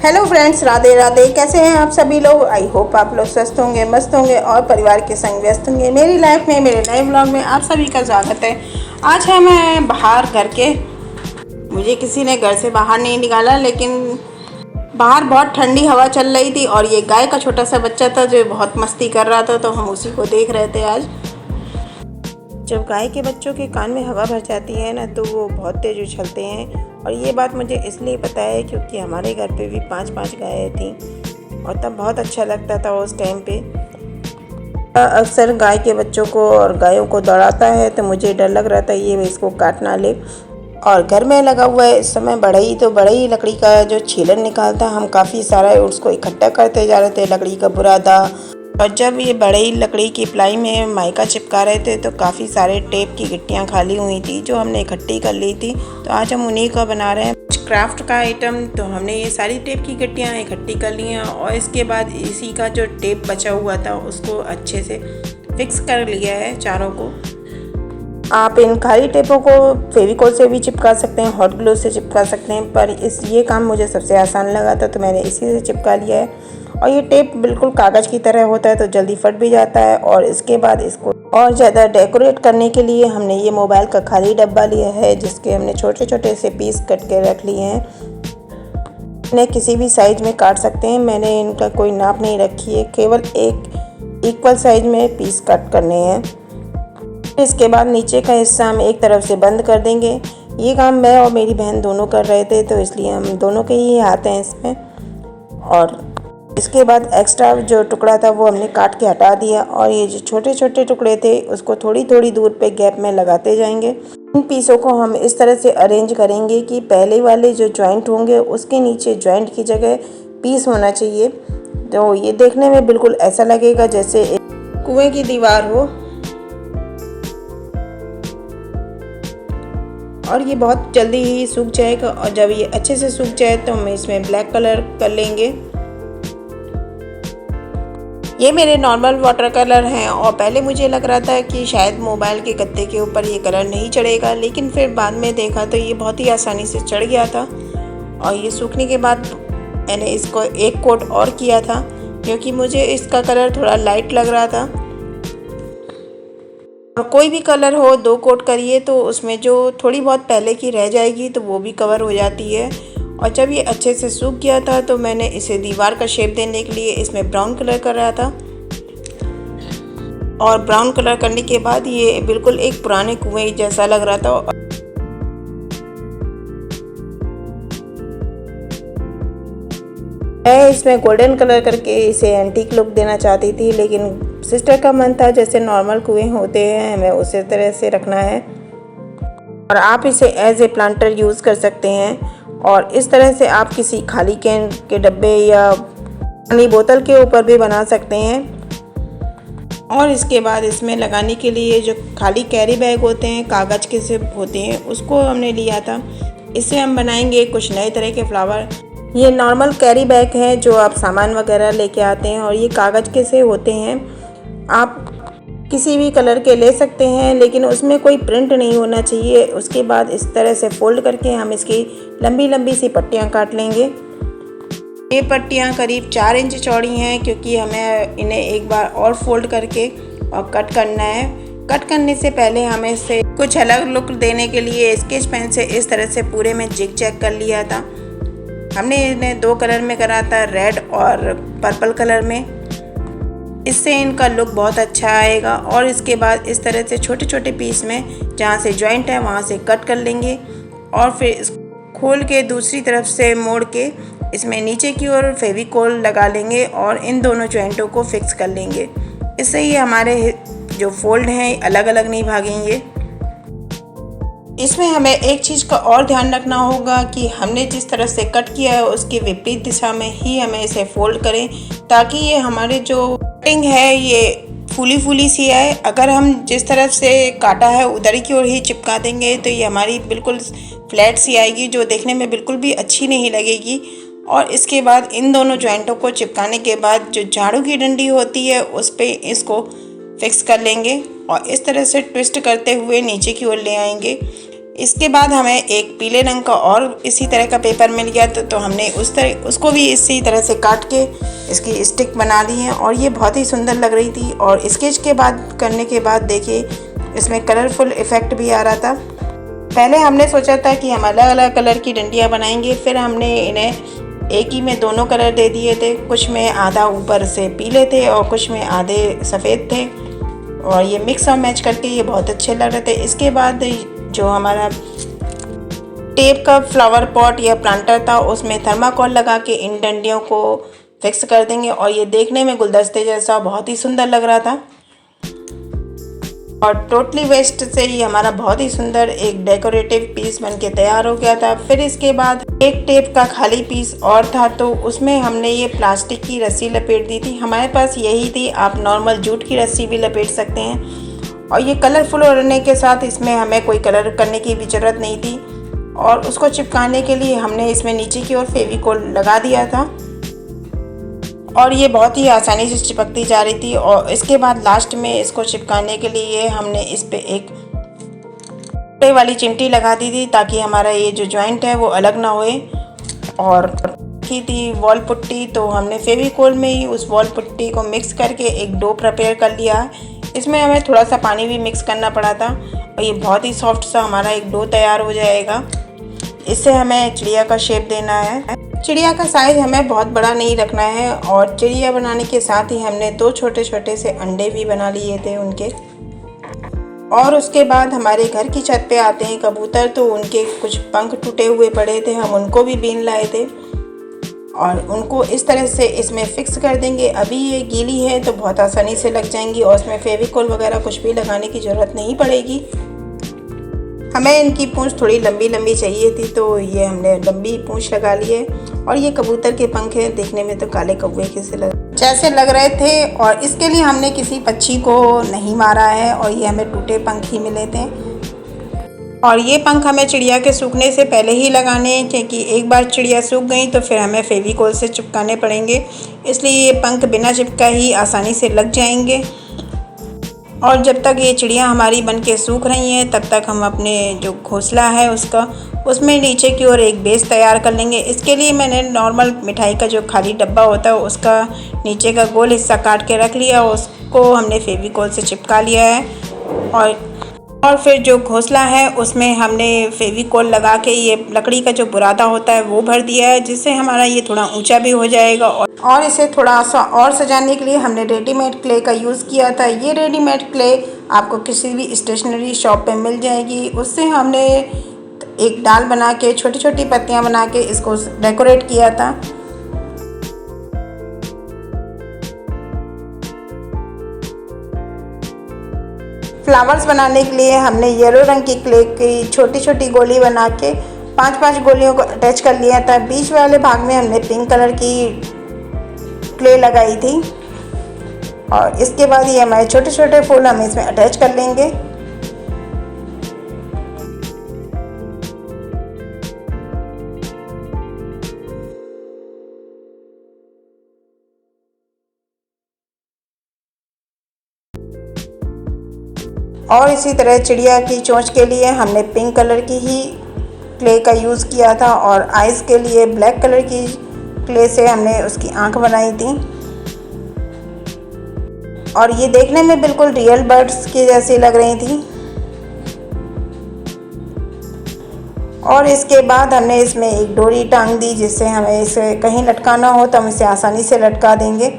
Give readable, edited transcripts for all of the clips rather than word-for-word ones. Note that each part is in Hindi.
Hello friends, Radhe Radhe. कैसे हैं आप सभी लोग? आई होप आप लोग स्वस्थ होंगे, मस्त होंगे और परिवार के संग व्यस्त होंगे। मेरी लाइफ में, मेरे नए ब्लॉग में आप सभी का स्वागत है। आज है मैं बाहर घर के, मुझे किसी ने घर से बाहर नहीं निकाला, लेकिन बाहर बहुत ठंडी हवा चल रही थी और ये गाय का छोटा सा बच्चा था जो बहुत मस्ती कर रहा था, तो हम उसी को देख रहे थे। आज जब गाय के बच्चों के कान में हवा भर जाती है ना, तो वो बहुत तेज उछलते हैं। और ये बात मुझे इसलिए पता है क्योंकि हमारे घर पे भी 5-5 गायें थी और तब बहुत अच्छा लगता था उस टाइम पे। अक्सर गाय के बच्चों को और गायों को दौड़ाता है, तो मुझे डर लग रहा था ये इसको काट ना ले। और घर में लगा हुआ है इस समय बढ़ई लकड़ी का जो छीलन निकालता, हम काफ़ी सारा उसको इकट्ठा करते जा रहे थे, लकड़ी का बुरादा। और जब ये बढ़ई लकड़ी की प्लाई में माइका चिपका रहे थे, तो काफ़ी सारे टेप की गिट्टियाँ खाली हुई थी जो हमने इकट्ठी कर ली थी। तो आज हम उन्हीं का बना रहे हैं क्राफ्ट का आइटम। तो हमने ये सारी टेप की गिट्टियाँ इकट्ठी कर ली हैं और इसके बाद इसी का जो टेप बचा हुआ था उसको अच्छे से फिक्स कर लिया है चारों को। आप इन खाली टेपों को फेविकोल से भी चिपका सकते हैं, हॉट ग्लू से चिपका सकते हैं, पर ये काम मुझे सबसे आसान लगा था तो मैंने इसी से चिपका लिया है। और ये टेप बिल्कुल कागज़ की तरह होता है, तो जल्दी फट भी जाता है। और इसके बाद इसको और ज़्यादा डेकोरेट करने के लिए हमने ये मोबाइल का खाली डब्बा लिया है, जिसके हमने छोटे छोटे से पीस कट के रख लिए हैं। इन्हें किसी भी साइज़ में काट सकते हैं, मैंने इनका कोई नाप नहीं रखी है, केवल एक इक्वल साइज़ में पीस कट करने हैं। इसके बाद नीचे का हिस्सा हम एक तरफ से बंद कर देंगे। ये काम मैं और मेरी बहन दोनों कर रहे थे, तो इसलिए हम दोनों के ही हाथ हैं इसमें। और इसके बाद एक्स्ट्रा जो टुकड़ा था वो हमने काट के हटा दिया और ये जो छोटे छोटे टुकड़े थे उसको थोड़ी थोड़ी दूर पे गैप में लगाते जाएंगे। इन पीसों को हम इस तरह से अरेंज करेंगे कि पहले वाले जो जॉइंट होंगे उसके नीचे जॉइंट की जगह पीस होना चाहिए। तो ये देखने में बिल्कुल ऐसा लगेगा जैसे एक कुएं की दीवार हो। और ये बहुत जल्दी ही सूख जाएगा और जब ये अच्छे से सूख जाए तो हम इसमें ब्लैक कलर कर लेंगे। ये मेरे नॉर्मल वाटर कलर हैं और पहले मुझे लग रहा था कि शायद मोबाइल के गत्ते के ऊपर ये कलर नहीं चढ़ेगा, लेकिन फिर बाद में देखा तो ये बहुत ही आसानी से चढ़ गया था। और ये सूखने के बाद मैंने इसको एक कोट और किया था क्योंकि मुझे इसका कलर थोड़ा लाइट लग रहा था। और कोई भी कलर हो 2 कोट करिए तो उसमें जो थोड़ी बहुत पहले की रह जाएगी तो वो भी कवर हो जाती है। और जब ये अच्छे से सूख गया था तो मैंने इसे दीवार का शेप देने के लिए इसमें ब्राउन कलर कर रहा था। और ब्राउन कलर करने के बाद ये बिल्कुल एक पुराने कुएं जैसा लग रहा था। मैं इसमें गोल्डन कलर करके इसे एंटीक लुक देना चाहती थी, लेकिन सिस्टर का मन था जैसे नॉर्मल कुएं होते हैं हमें उसी तरह से रखना है। और आप इसे एज ए प्लांटर यूज़ कर सकते हैं। और इस तरह से आप किसी खाली कैन के डब्बे या पानी बोतल के ऊपर भी बना सकते हैं। और इसके बाद इसमें लगाने के लिए जो खाली कैरी बैग होते हैं, कागज़ के से होते हैं, उसको हमने लिया था। इससे हम बनाएंगे कुछ नए तरह के फ्लावर। ये नॉर्मल कैरी बैग हैं जो आप सामान वगैरह लेके आते हैं और ये कागज़ के से होते हैं। आप किसी भी कलर के ले सकते हैं, लेकिन उसमें कोई प्रिंट नहीं होना चाहिए। उसके बाद इस तरह से फोल्ड करके हम इसकी लंबी लंबी सी पट्टियाँ काट लेंगे। ये पट्टियाँ करीब 4 इंच चौड़ी हैं क्योंकि हमें इन्हें एक बार और फोल्ड करके और कट करना है। कट करने से पहले हमें इसे कुछ अलग लुक देने के लिए स्केच पेन से इस तरह से पूरे में जिग जैग कर लिया था। हमने इन्हें 2 कलर में करा था, रेड और पर्पल कलर में। इससे इनका लुक बहुत अच्छा आएगा। और इसके बाद इस तरह से छोटे छोटे पीस में जहाँ से जॉइंट है वहाँ से कट कर लेंगे और फिर इस खोल के दूसरी तरफ से मोड़ के इसमें नीचे की ओर फेविकोल लगा लेंगे और इन दोनों जॉइंटों को फिक्स कर लेंगे। इससे ही हमारे जो फोल्ड हैं अलग अलग नहीं भागेंगे। इसमें हमें एक चीज़ का और ध्यान रखना होगा कि हमने जिस तरह से कट किया है उसकी विपरीत दिशा में ही हमें इसे फोल्ड करें, ताकि ये हमारे जो कटिंग है ये फूली फूली सी आए। अगर हम जिस तरफ से काटा है उधर की ओर ही चिपका देंगे तो ये हमारी बिल्कुल फ्लैट सी आएगी, जो देखने में बिल्कुल भी अच्छी नहीं लगेगी। और इसके बाद इन दोनों जॉइंटों को चिपकाने के बाद जो झाड़ू की डंडी होती है उस पर इसको फिक्स कर लेंगे और इस तरह से ट्विस्ट करते हुए नीचे की ओर ले आएंगे। इसके बाद हमें एक पीले रंग का और इसी तरह का पेपर मिल गया तो हमने उसको भी इसी तरह से काट के इसकी स्टिक बना ली है और ये बहुत ही सुंदर लग रही थी। और स्केच के बाद करने के बाद देखिए इसमें कलरफुल इफ़ेक्ट भी आ रहा था। पहले हमने सोचा था कि हम अलग अलग कलर की डंडियाँ बनाएंगे, फिर हमने इन्हें एक ही में दोनों कलर दे दिए थे। कुछ में आधा ऊपर से पीले थे और कुछ में आधे सफ़ेद थे और ये मिक्स और मैच करके ये बहुत अच्छे लग रहे थे। इसके बाद जो हमारा टेप का फ्लावर पॉट या प्लांटर था उसमें थर्माकोल लगा के इन डंडियों को फिक्स कर देंगे और ये देखने में गुलदस्ते जैसा बहुत ही सुंदर लग रहा था। और टोटली वेस्ट से ही हमारा बहुत ही सुंदर एक डेकोरेटिव पीस बनके तैयार हो गया था। फिर इसके बाद एक टेप का खाली पीस और था तो उसमें हमने ये प्लास्टिक की रस्सी लपेट दी थी। हमारे पास यही थी, आप नॉर्मल जूट की रस्सी भी लपेट सकते हैं। और ये कलरफुल होने के साथ इसमें हमें कोई कलर करने की भी ज़रूरत नहीं थी और उसको चिपकाने के लिए हमने इसमें नीचे की ओर फेविकोल लगा दिया था और ये बहुत ही आसानी से चिपकती जा रही थी। और इसके बाद लास्ट में इसको चिपकाने के लिए हमने इस पे एक कपड़े वाली चिमटी लगा दी थी ताकि हमारा ये जो जॉइंट है वो अलग ना होए। और की थी वॉल पुट्टी, तो हमने फेविकोल में ही उस वॉल पुट्टी को मिक्स करके एक डो प्रिपेयर कर लिया। इसमें हमें थोड़ा सा पानी भी मिक्स करना पड़ा था और ये बहुत ही सॉफ्ट सा हमारा एक डो तैयार हो जाएगा। इससे हमें चिड़िया का शेप देना है। चिड़िया का साइज़ हमें बहुत बड़ा नहीं रखना है और चिड़िया बनाने के साथ ही हमने 2 छोटे छोटे से अंडे भी बना लिए थे उनके। और उसके बाद हमारे घर की छत पे आते हैं कबूतर, तो उनके कुछ पंख टूटे हुए पड़े थे, हम उनको भी बीन लाए थे और उनको इस तरह से इसमें फ़िक्स कर देंगे। अभी ये गीली है तो बहुत आसानी से लग जाएंगी और उसमें फेविकोल वगैरह कुछ भी लगाने की ज़रूरत नहीं पड़ेगी। हमें इनकी पूंछ थोड़ी लंबी लंबी चाहिए थी तो ये हमने लंबी पूंछ लगा ली है। और ये कबूतर के पंख हैं, देखने में तो काले कौवे जैसे लग रहे थे और इसके लिए हमने किसी पक्षी को नहीं मारा है और ये हमें टूटे पंख ही मिले थे। और ये पंख हमें चिड़िया के सूखने से पहले ही लगाने हैं क्योंकि एक बार चिड़िया सूख गई तो फिर हमें फेविकोल से चिपकाने पड़ेंगे, इसलिए ये पंख बिना चिपका ही आसानी से लग जाएंगे। और जब तक ये चिड़िया हमारी बनके सूख रही हैं तब तक हम अपने जो घोंसला है उसमें नीचे की ओर एक बेस तैयार कर लेंगे। इसके लिए मैंने नॉर्मल मिठाई का जो खाली डब्बा होता है उसका नीचे का गोल हिस्सा काट के रख लिया, उसको हमने फेविकोल से चिपका लिया है। और फिर जो घोंसला है उसमें हमने फेविकोल लगा के ये लकड़ी का जो बुरादा होता है वो भर दिया है, जिससे हमारा ये थोड़ा ऊंचा भी हो जाएगा। और इसे थोड़ा सा और सजाने के लिए हमने रेडीमेड क्ले का यूज़ किया था। ये रेडीमेड क्ले आपको किसी भी स्टेशनरी शॉप पे मिल जाएगी। उससे हमने एक डाल बना के छोटी छोटी पत्तियाँ बना के इसको डेकोरेट किया था। फ्लावर्स बनाने के लिए हमने येलो रंग की क्ले की छोटी छोटी गोली बना के 5-5 गोलियों को अटैच कर लिया था। बीच वाले भाग में हमने पिंक कलर की क्ले लगाई थी और इसके बाद ये हमारे छोटे छोटे फूल हम इसमें अटैच कर लेंगे। और इसी तरह चिड़िया की चोंच के लिए हमने पिंक कलर की ही क्ले का यूज़ किया था और आइज़ के लिए ब्लैक कलर की क्ले से हमने उसकी आंख बनाई थी। और ये देखने में बिल्कुल रियल बर्ड्स की जैसी लग रही थी। और इसके बाद हमने इसमें एक डोरी टांग दी, जिससे हमें इसे कहीं लटकाना हो तो हम इसे आसानी से लटका देंगे।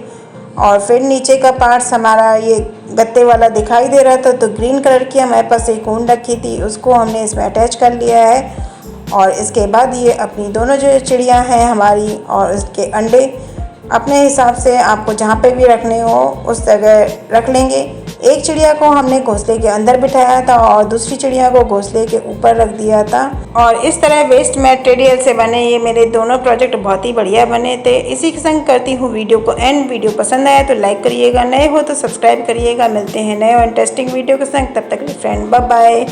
और फिर नीचे का पार्ट्स हमारा ये गत्ते वाला दिखाई दे रहा था तो ग्रीन कलर की हमारे पास एक ऊन रखी थी, उसको हमने इसमें अटैच कर लिया है। और इसके बाद ये अपनी दोनों जो चिड़िया हैं हमारी और उसके अंडे अपने हिसाब से आपको जहाँ पे भी रखने हो उस जगह रख लेंगे। एक चिड़िया को हमने घोंसले के अंदर बिठाया था और दूसरी चिड़िया को घोंसले के ऊपर रख दिया था। और इस तरह वेस्ट मटेरियल से बने ये मेरे दोनों प्रोजेक्ट बहुत ही बढ़िया बने थे। इसी के संग करती हूँ वीडियो को एंड। वीडियो पसंद आया तो लाइक करिएगा, नए हो तो सब्सक्राइब करिएगा। मिलते हैं नए और इंटरेस्टिंग वीडियो के संग, तब तक के लिए फ्रेंड बाय बाय।